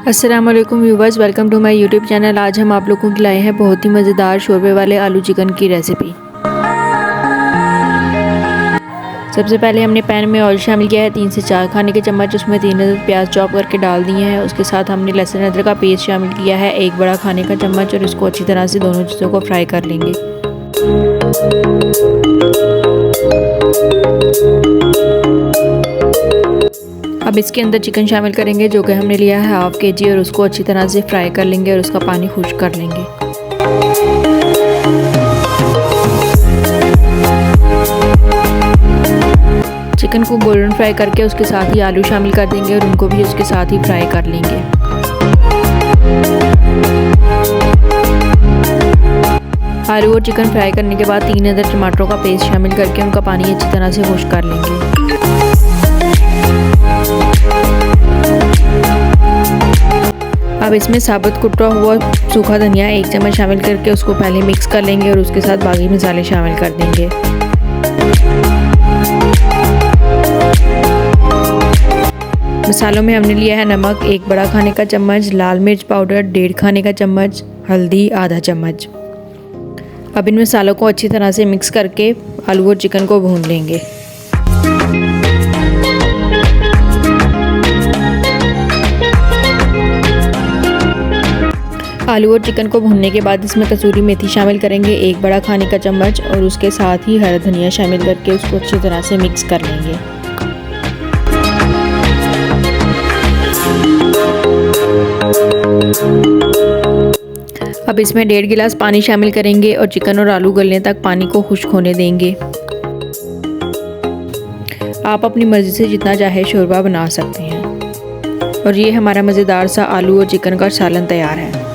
अस्सलाम वालेकुम viewers, welcome to my YouTube channel. आज हम आप लोगों के लाए हैं बहुत ही मज़ेदार शोरबे वाले आलू चिकन की रेसिपी। सबसे पहले हमने पैन में ऑयल शामिल किया है 3 से 4 खाने के चम्मच। उसमें 3 अदद प्याज चॉप करके डाल दिए हैं। उसके साथ हमने लहसुन अदरक का पेस्ट शामिल किया है 1 बड़ा खाने का चम्मच, और इसको अच्छी तरह से दोनों चीज़ों को फ्राई कर लेंगे। अब इसके अंदर चिकन शामिल करेंगे जो कि हमने लिया है हाफ kg, और उसको अच्छी तरह से फ्राई कर लेंगे और उसका पानी खुश्क कर लेंगे। चिकन को गोल्डन फ्राई करके उसके साथ ही आलू शामिल कर देंगे और उनको भी उसके साथ ही फ्राई कर लेंगे। आलू और चिकन फ्राई करने के बाद 3 अदद टमाटरों का पेस्ट शामिल करके उनका पानी अच्छी तरह से खुश्क कर लेंगे। अब इसमें साबुत कुटा हुआ सूखा धनिया 1 चम्मच शामिल करके उसको पहले मिक्स कर लेंगे और उसके साथ बाकी मसाले शामिल कर देंगे। मसालों में हमने लिया है नमक 1 बड़ा खाने का चम्मच, लाल मिर्च पाउडर 1.5 खाने का चम्मच, हल्दी आधा चम्मच। अब इन मसालों को अच्छी तरह से मिक्स करके आलू और चिकन को भून लेंगे। आलू और चिकन को भूनने के बाद इसमें कसूरी मेथी शामिल करेंगे 1 बड़ा खाने का चम्मच, और उसके साथ ही हरा धनिया शामिल करके उसको अच्छी तरह से मिक्स कर लेंगे। अब इसमें 1.5 गिलास पानी शामिल करेंगे और चिकन और आलू गलने तक पानी को खुश्क होने देंगे। आप अपनी मर्ज़ी से जितना चाहे शोरबा बना सकते हैं। और ये हमारा मज़ेदार सा आलू और चिकन का सालन तैयार है।